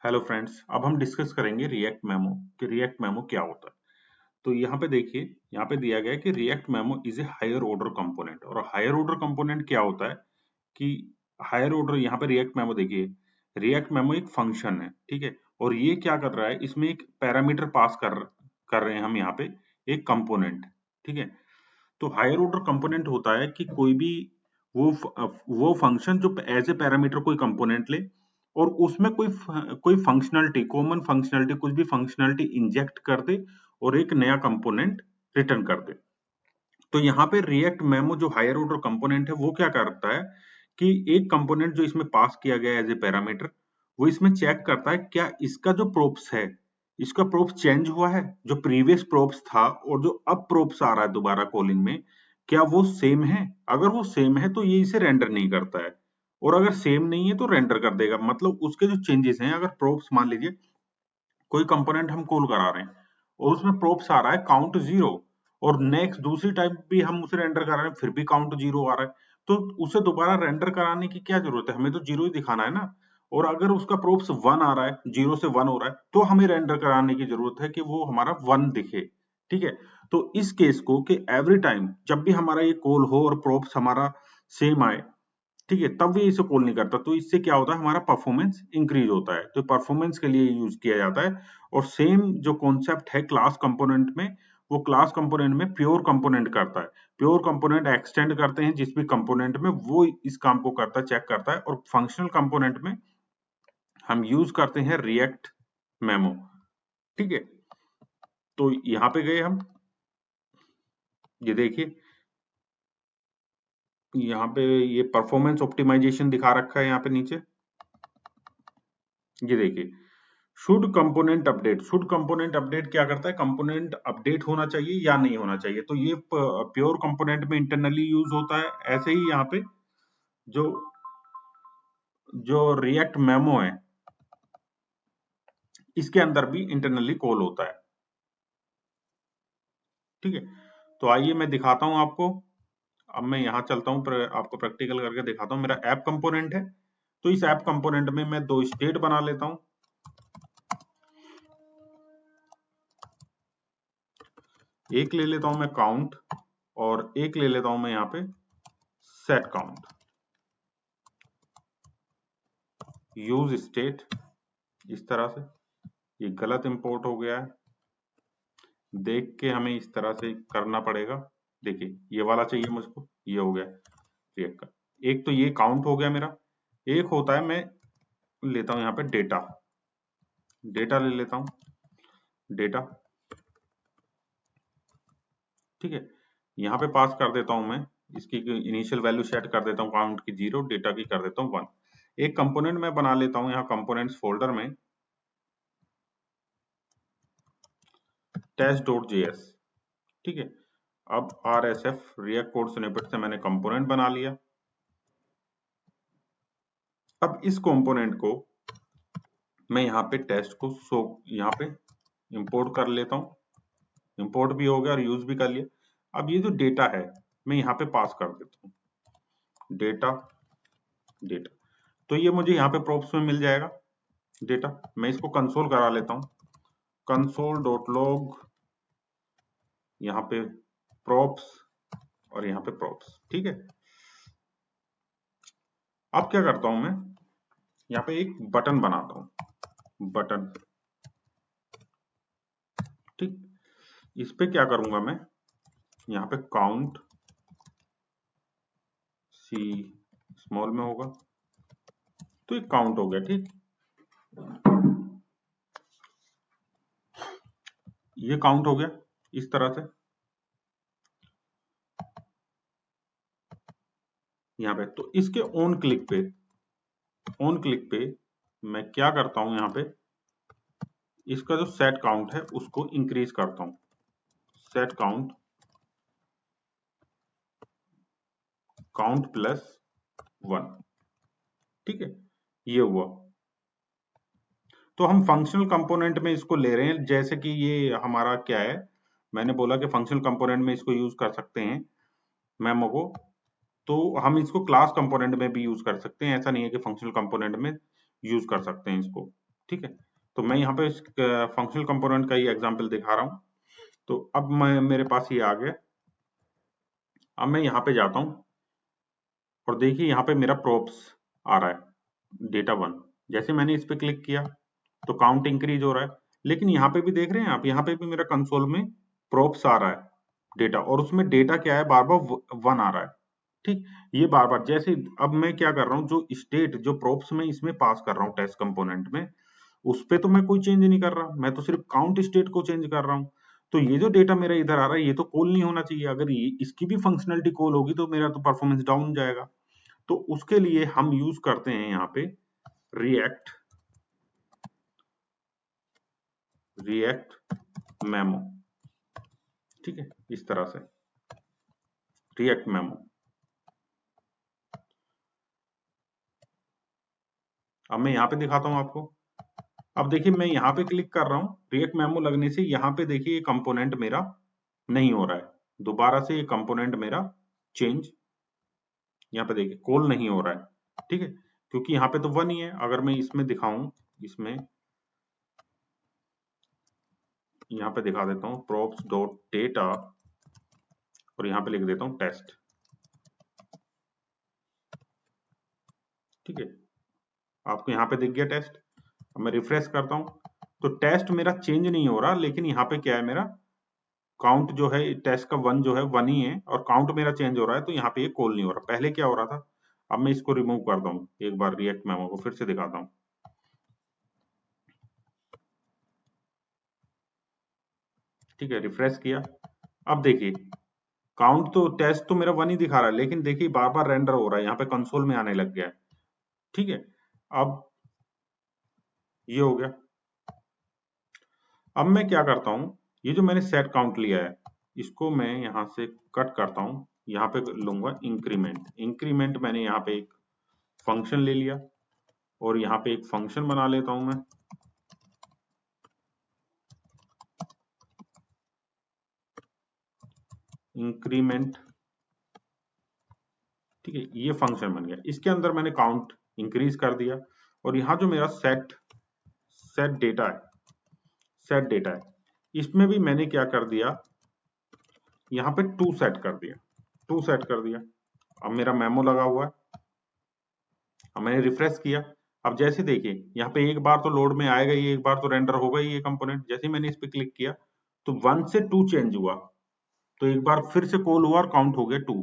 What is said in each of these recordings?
Hello friends, अब हम discuss करेंगे रिएक्ट मेमो कि रिएक्ट मेमो क्या होता है। तो यहाँ पे देखिए, यहाँ पे दिया गया है कि React memo is a higher order component. और हायर ऑर्डर कंपोनेंट क्या होता है कि हायर ऑर्डर, यहाँ पे रिएक्ट मेमो देखिए, रिएक्ट मेमो एक फंक्शन है, ठीक है। और ये क्या कर रहा है, इसमें एक पैरामीटर पास कर रहे हैं हम यहाँ पे, एक कंपोनेंट, ठीक है। तो हायर ऑर्डर कंपोनेंट होता है कि कोई भी वो फंक्शन जो एज ए पैरामीटर कोई कंपोनेंट ले और उसमें कोई फंक्शनलिटी, कॉमन फंक्शनलिटी, कुछ भी फंक्शनलिटी इंजेक्ट कर दे और एक नया कंपोनेंट रिटर्न कर दे। तो यहाँ पे रिएक्ट मेमो जो हायर ऑर्डर कंपोनेंट है वो क्या करता है कि एक कंपोनेंट जो इसमें पास किया गया है एज ए पैरामीटर, वो इसमें चेक करता है क्या इसका जो प्रोप्स है, इसका प्रोप्स चेंज हुआ है, जो प्रीवियस प्रोप्स था और जो अब प्रोप्स आ रहा है दोबारा कॉलिंग में, क्या वो सेम है। अगर वो सेम है तो ये इसे रेंडर नहीं करता है, और अगर सेम नहीं है तो रेंडर कर देगा। मतलब उसके जो चेंजेस हैं, अगर प्रोप्स मान लीजिए कोई कंपोनेंट हम कॉल करा रहे हैं और उसमें प्रोप्स आ रहा है काउंट 0, और नेक्स्ट दूसरी टाइप भी हम उसे रेंडर करा रहे हैं फिर भी काउंट 0 आ रहा है, तो उसे दोबारा रेंडर कराने की क्या जरूरत है, हमें तो 0 ही दिखाना है ना। और अगर उसका प्रोप्स 1 आ रहा है, 0 से 1 हो रहा है, तो हमें रेंडर कराने की जरूरत है कि वो हमारा 1 दिखे, ठीक है। तो इस केस को कि एवरी टाइम जब भी हमारा ये कॉल हो और प्रोप्स हमारा सेम आए, ठीक है, तब ये इसे कॉल नहीं करता। तो इससे क्या होता है, हमारा परफॉर्मेंस इंक्रीज होता है, तो परफॉर्मेंस के लिए यूज किया जाता है। और सेम जो कॉन्सेप्ट है क्लास कंपोनेंट में, वो क्लास कंपोनेंट में प्योर कंपोनेंट करता है। प्योर कंपोनेंट एक्सटेंड करते हैं जिस भी कंपोनेंट में, वो इस काम को करता है, चेक करता है। और फंक्शनल कंपोनेंट में हम यूज करते हैं रिएक्ट मेमो, ठीक है। तो यहाँ पे गए हम, ये देखिए, यहाँ पे ये परफॉर्मेंस ऑप्टिमाइजेशन दिखा रखा है यहाँ पे नीचे, ये देखिए, should component update. Should component update क्या करता है, कंपोनेंट अपडेट होना चाहिए या नहीं होना चाहिए। तो ये प्योर कंपोनेंट में इंटरनली यूज होता है। ऐसे ही यहाँ पे जो जो रिएक्ट मेमो है, इसके अंदर भी इंटरनली कॉल होता है, ठीक है। तो आइए मैं दिखाता हूं आपको। अब मैं यहाँ चलता हूँ, आपको प्रैक्टिकल करके दिखाता हूँ। मेरा ऐप कंपोनेंट है, तो इस ऐप कंपोनेंट में मैं दो स्टेट बना लेता हूँ। एक ले लेता हूं मैं काउंट, और एक ले लेता हूं मैं यहाँ पे सेट काउंट। यूज स्टेट, इस तरह से, ये गलत इंपोर्ट हो गया है, देख के हमें इस तरह से करना पड़ेगा। देखिए ये वाला चाहिए मुझको, ये हो गया रिएक्ट का। एक तो ये काउंट हो गया मेरा, एक होता है, मैं लेता हूं यहाँ पे डेटा। डेटा ले लेता हूं, डेटा, ठीक है। यहाँ पे पास कर देता हूं मैं, इसकी इनिशियल वैल्यू सेट कर देता हूँ काउंट की 0, डेटा की कर देता हूँ 1। एक कंपोनेंट में बना लेता हूँ यहाँ कंपोनेंट्स फोल्डर में, test.js, ठीक है। अब RSF रिएक्ट कोड स्निपेट से मैंने कंपोनेंट बना लिया। अब इस कंपोनेंट को मैं यहाँ पे टेस्ट को यहाँ पे इंपोर्ट कर लेता हूँ। इंपोर्ट भी हो गया और यूज भी कर लिया। अब ये जो डेटा है, मैं यहाँ पे पास कर देता हूँ, डेटा, डेटा। तो ये मुझे यहाँ पे प्रोप्स में मिल जाएगा डेटा। मैं इसको कंसोल करा लेता हूँ, console.log, यहाँ पे प्रोप्स और यहाँ पे प्रोप्स, ठीक है। अब क्या करता हूं मैं, यहाँ पे एक बटन बनाता हूँ, बटन, ठीक। इस पे क्या करूंगा मैं, यहाँ पे काउंट सी स्मॉल में होगा, तो एक काउंट हो गया, ठीक। ये काउंट हो गया इस तरह से यहाँ पे। तो इसके ऑन क्लिक पे, ऑन क्लिक पे मैं क्या करता हूं, यहाँ पे इसका जो सेट काउंट है उसको इंक्रीज करता हूं, सेट काउंट, काउंट प्लस 1, ठीक है। ये हुआ। तो हम फंक्शनल कंपोनेंट में इसको ले रहे हैं, जैसे कि ये हमारा क्या है, मैंने बोला कि फंक्शनल कंपोनेंट में इसको यूज कर सकते हैं मेमो को। तो हम इसको क्लास कंपोनेंट में भी यूज कर सकते हैं, ऐसा नहीं है कि फंक्शनल कंपोनेंट में यूज कर सकते हैं इसको, ठीक है। तो मैं यहाँ पे इस फंक्शनल कंपोनेंट का ही एग्जांपल दिखा रहा हूँ। तो अब मैं मेरे पास ये आ गया। अब मैं यहाँ पे जाता हूँ और देखिए यहाँ पे मेरा प्रोप्स आ रहा है डेटा 1। जैसे मैंने इस पे क्लिक किया तो काउंट इंक्रीज हो रहा है, लेकिन यहाँ पे भी देख रहे हैं आप, यहाँ पे भी मेरा कंसोल में प्रोप्स आ रहा है डेटा, और उसमें डेटा क्या है, बार बार 1 आ रहा है। ठीक, ये बार बार जैसे अब मैं क्या कर रहा हूँ, जो स्टेट जो प्रोप्स में इसमें पास कर रहा हूँ टेस्ट कंपोनेंट में, उस पे तो मैं कोई चेंज नहीं कर रहा, मैं तो सिर्फ काउंट स्टेट को चेंज कर रहा हूँ। तो ये जो डेटा मेरा इधर आ रहा है ये तो कॉल नहीं होना चाहिए, अगर ये इसकी भी फंक्शनलिटी कॉल होगी तो मेरा तो परफॉर्मेंस डाउन जाएगा। तो उसके लिए हम यूज करते हैं यहाँ पे रिएक्ट मेमो। ठीक है, इस तरह से रिएक्ट मेमो। अब मैं यहाँ पे दिखाता हूँ आपको। अब देखिए मैं यहाँ पे क्लिक कर रहा हूँ, रिएक्ट मेमो लगने से यहाँ पे देखिए ये कंपोनेंट मेरा नहीं हो रहा है, दोबारा से ये कंपोनेंट मेरा चेंज यहाँ पे देखिए कॉल नहीं हो रहा है। ठीक है, क्योंकि यहाँ पे तो 1 ही है। अगर मैं इसमें दिखाऊं, इसमें यहाँ पे दिखा देता हूँ props डॉट डेटा और यहाँ पे लिख देता हूँ टेस्ट। ठीक है, आपको यहाँ पे दिख गया टेस्ट। अब मैं रिफ्रेश करता हूँ तो टेस्ट मेरा चेंज नहीं हो रहा, लेकिन यहाँ पे क्या है, मेरा काउंट जो है टेस्ट का 1 जो है 1 ही है, और काउंट मेरा चेंज हो रहा है, तो यहाँ पे ये कॉल नहीं हो रहा। पहले क्या हो रहा था, अब मैं इसको रिमूव करता हूँ, एक बार रिएक्ट मेमो को फिर से दिखाता हूँ। ठीक है, रिफ्रेश किया। अब देखिए काउंट तो टेस्ट तो मेरा 1 ही दिखा रहा है, लेकिन देखिए बार बार रेंडर हो रहा है, यहाँ पे कंसोल में आने लग गया है। ठीक है, अब ये हो गया। अब मैं क्या करता हूँ, ये जो मैंने सेट काउंट लिया है इसको मैं यहाँ से कट करता हूँ, यहाँ पे लूंगा इंक्रीमेंट। इंक्रीमेंट मैंने यहाँ पे एक फंक्शन ले लिया और यहाँ पे एक फंक्शन बना लेता हूँ मैं। इंक्रीमेंट, ठीक है, ये फंक्शन बन गया। इसके अंदर मैंने काउंट इंक्रीज कर दिया, और यहाँ जो मेरा सेट सेट डेटा है, सेट डेटा है, इसमें भी मैंने क्या कर दिया, यहाँ पे 2 सेट कर दिया, 2 सेट कर दिया। अब मेरा मेमो लगा हुआ है। अब मैंने रिफ्रेश किया। अब जैसे देखिए यहाँ पे एक बार तो लोड में आएगा ही, एक बार तो रेंडर होगा ही ये कंपोनेंट। जैसे मैंने इस पे क्लिक किया तो 1 से 2 चेंज हुआ, तो एक बार फिर से कॉल हुआ और काउंट हो गया 2।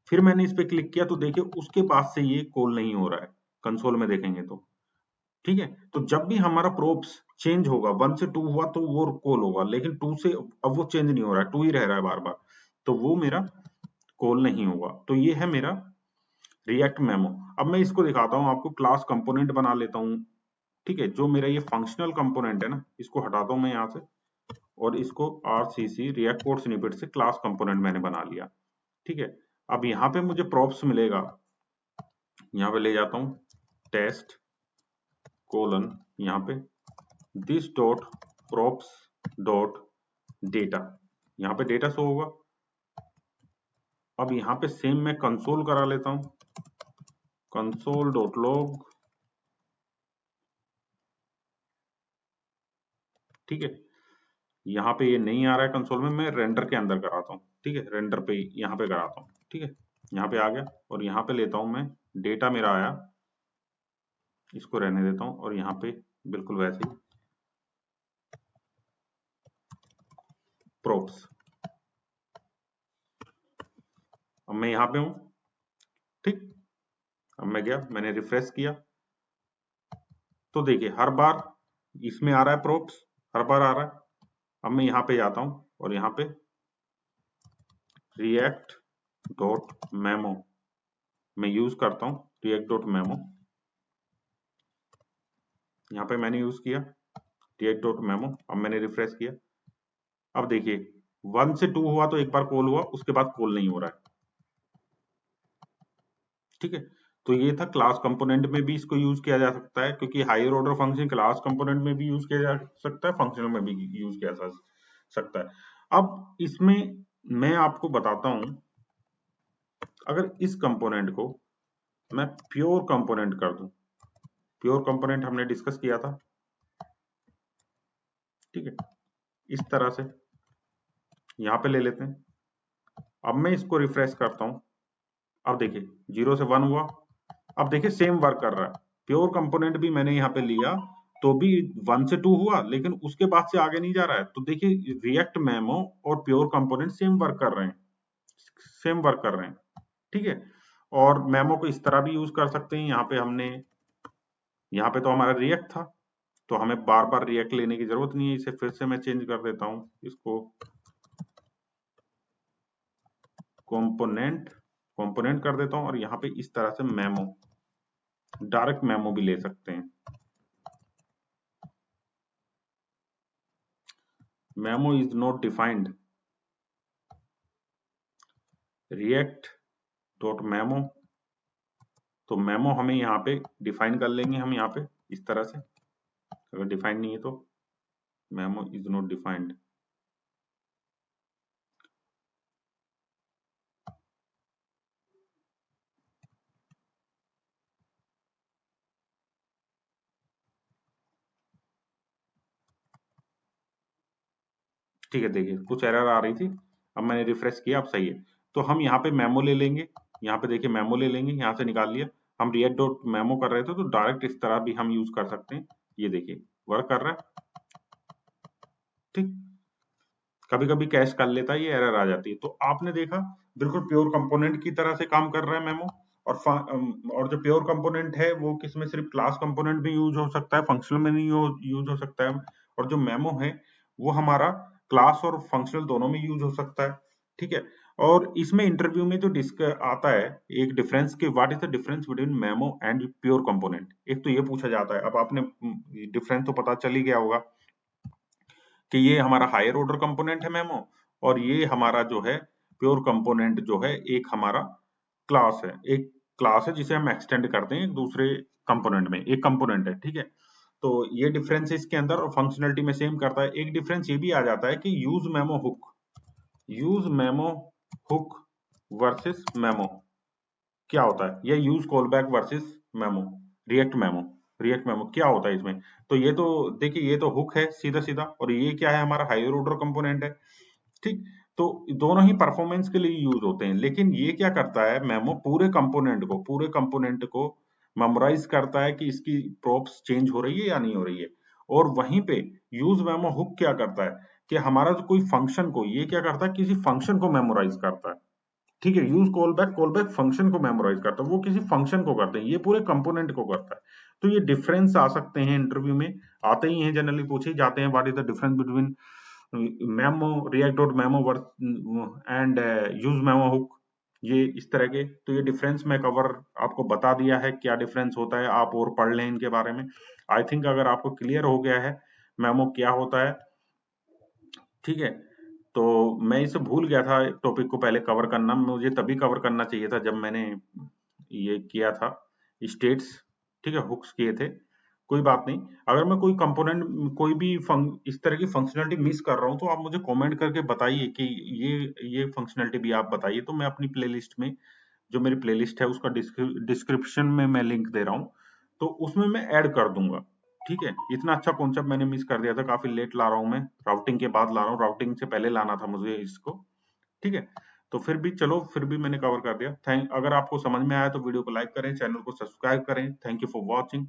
फिर मैंने इस पे क्लिक किया तो देखिए उसके बाद से ये कॉल नहीं हो रहा है, कंसोल में देखेंगे तो। ठीक है, तो जब भी हमारा प्रोब्स चेंज होगा, 1 से 2 हुआ तो वो कॉल होगा, लेकिन 2 से अब वो चेंज नहीं हो रहा है, 2 ही रह रहा है बार बार, तो वो मेरा कॉल नहीं होगा। तो ये है मेरा रिएक्ट मेमो। अब मैं इसको दिखाता हूँ आपको, क्लास कंपोनेंट बना लेता हूँ। ठीक है, जो मेरा ये फंक्शनल कंपोनेंट है ना, इसको हटाता हूँ मैं यहाँ से, और इसको RCC रिएक्ट कोड स्निपेट से क्लास कंपोनेंट मैंने बना लिया। ठीक है, अब यहाँ पे मुझे प्रॉप्स मिलेगा, यहाँ पे ले जाता हूँ टेस्ट कोलन, यहाँ पे this dot props dot data, यहाँ पे डेटा शो होगा। अब यहाँ पे सेम मैं कंसोल करा लेता हूँ, कंसोल डॉट लॉग। ठीक है, यहाँ पे ये नहीं आ रहा है कंसोल में, मैं रेंडर के अंदर कराता हूँ। ठीक है, रेंडर पे यहाँ पे कराता हूँ। ठीक है, यहाँ पे आ गया, और यहाँ पे लेता हूँ मैं, डेटा मेरा आया, इसको रहने देता हूँ, और यहाँ पे बिल्कुल वैसे ही प्रोप्स। अब मैं यहाँ पे हूँ। ठीक, अब मैं गया, मैंने रिफ्रेश किया तो देखिए हर बार इसमें आ रहा है प्रोप्स, हर बार आ रहा है। अब मैं यहाँ पे जाता हूँ और यहाँ पे रिएक्ट डॉट मेमो मैं यूज करता हूँ, रिएक्ट डॉट मेमो यहाँ पे मैंने यूज किया, रिएक्ट डॉट मेमो। अब मैंने रिफ्रेश किया, अब देखिए 1 से 2 हुआ तो एक बार कॉल हुआ, उसके बाद कॉल नहीं हो रहा है। ठीक है, तो ये था क्लास कंपोनेंट में भी इसको यूज किया जा सकता है, क्योंकि higher order function class component में भी यूज किया जा सकता है, फंक्शनल में भी यूज किया जा सकता है। अब इसमें मैं आपको बताता हूं, अगर इस कंपोनेंट को मैं प्योर कंपोनेंट कर दूं, प्योर कंपोनेंट हमने डिस्कस किया था, ठीक है, इस तरह से यहाँ पे ले लेते हैं। अब मैं इसको रिफ्रेश करता हूँ। अब देखिए 0 से 1 हुआ। अब देखिए सेम वर्क कर रहा है। प्योर कंपोनेंट भी मैंने यहाँ पे लिया तो भी 1 से 2 हुआ, लेकिन उसके बाद से आगे नहीं जा रहा है। तो देखिए रिएक्ट मेमो और प्योर कंपोनेंट सेम वर्क कर रहे हैं, सेम वर्क कर रहे हैं। ठीक है, और मेमो को इस तरह भी यूज कर सकते हैं। यहाँ पे तो हमारा रिएक्ट था, तो हमें बार बार रिएक्ट लेने की जरूरत नहीं है। इसे फिर से मैं चेंज कर देता हूँ, इसको कंपोनेंट कंपोनेंट कर देता हूँ, और यहाँ पे इस तरह से मेमो, डायरेक्ट मेमो भी ले सकते हैं। Memo is not defined, react dot memo. तो मेमो हमें यहाँ पे डिफाइन कर लेंगे हम यहाँ पे इस तरह से। अगर डिफाइन नहीं है तो मेमो इज नॉट डिफाइंड। ठीक है, देखिए कुछ एरर आ रही थी, अब मैंने रिफ्रेश किया, अब सही है। तो हम यहाँ पे मेमो ले लेंगे, यहाँ पे देखिए मेमो ले लेंगे, यहाँ से निकाल लिया। हम रिएक्ट डॉट मेमो कर रहे थे, तो डायरेक्ट इस तरह भी हम यूज कर सकते हैं। ये देखिए वर्क कर रहा है। ठीक, कभी कभी कैश कर लेता है, ये एरर आ जाती है। तो आपने देखा बिल्कुल प्योर कंपोनेंट की तरह से काम कर रहा है मेमो। और जो प्योर कंपोनेंट है वो किसमें सिर्फ क्लास कंपोनेंट भी यूज हो सकता है, फंक्शनल में नहीं यूज हो सकता है। और जो मेमो है वो हमारा क्लास और फंक्शनल दोनों में यूज हो सकता है। ठीक है, और इसमें इंटरव्यू में जो डिस्क आता है एक डिफरेंस के, what is the difference between memo and pure component, एक तो ये पूछा जाता है। अब आपने डिफरेंस तो पता चल ही गया होगा कि ये हमारा हायर ऑर्डर कंपोनेंट है मेमो, और ये हमारा जो है प्योर कंपोनेंट जो है एक हमारा क्लास है, एक क्लास है जिसे हम एक्सटेंड करते हैं एक दूसरे कंपोनेंट में, एक कंपोनेंट है। ठीक है, तो ये डिफरेंस इसके अंदर, और फंक्शनलिटी में सेम करता है। एक डिफरेंस ये भी आ जाता है कि use memo hook versus memo क्या होता है, या use callback versus memo, react memo. React memo क्या होता है इसमें? तो ये तो देखिए ये तो हुक है सीधा सीधा, और ये क्या है, हमारा हायर ऑर्डर कंपोनेंट है। ठीक, तो दोनों ही परफॉर्मेंस के लिए यूज होते हैं, लेकिन ये क्या करता है मेमो, पूरे कंपोनेंट को मेमोराइज करता है कि इसकी प्रोप्स चेंज हो रही है या नहीं हो रही है। और वहीं पे यूज मेमो हुक क्या करता है कि हमारा जो कोई फंक्शन को, ये क्या करता है, किसी फंक्शन को मेमोराइज करता है। ठीक है, यूज कॉलबैक फंक्शन को मेमोराइज करता है, वो किसी फंक्शन को करते हैं, ये पूरे कंपोनेंट को करता है। तो ये डिफरेंस आ सकते हैं इंटरव्यू में, आते ही हैं, जनरली पूछे जाते हैं, what is the difference between memo, react dot memo and use memo hook, ये इस तरह के। तो ये डिफरेंस मैं कवर आपको बता दिया है, क्या डिफरेंस होता है, आप और पढ़ लें इनके बारे में। आई थिंक अगर आपको क्लियर हो गया है मेमो क्या होता है। ठीक है, तो मैं इसे भूल गया था टॉपिक को पहले कवर करना, मुझे तभी कवर करना चाहिए था जब मैंने ये किया था स्टेट्स। ठीक है, हुक्स किए थे। कोई बात नहीं, अगर मैं कोई कंपोनेंट, कोई भी इस तरह की फंक्शनलिटी मिस कर रहा हूँ तो आप मुझे कमेंट करके बताइए कि ये फंक्शनलिटी भी आप बताइए, तो मैं अपनी प्लेलिस्ट में, जो मेरी प्लेलिस्ट है उसका डिस्क्रिप्शन में मैं लिंक दे रहा हूँ, तो उसमें मैं ऐड कर दूंगा। ठीक है, इतना अच्छा कॉन्सेप्ट मैंने मिस कर दिया था, काफी लेट ला रहा हूँ मैं, राउटिंग के बाद ला रहा हूँ, राउटिंग से पहले लाना था मुझे इसको। ठीक है, तो फिर भी चलो, फिर भी मैंने कवर कर दिया। थैंक, अगर आपको समझ में आया तो वीडियो को लाइक करें, चैनल को सब्सक्राइब करें। Thank you for watching.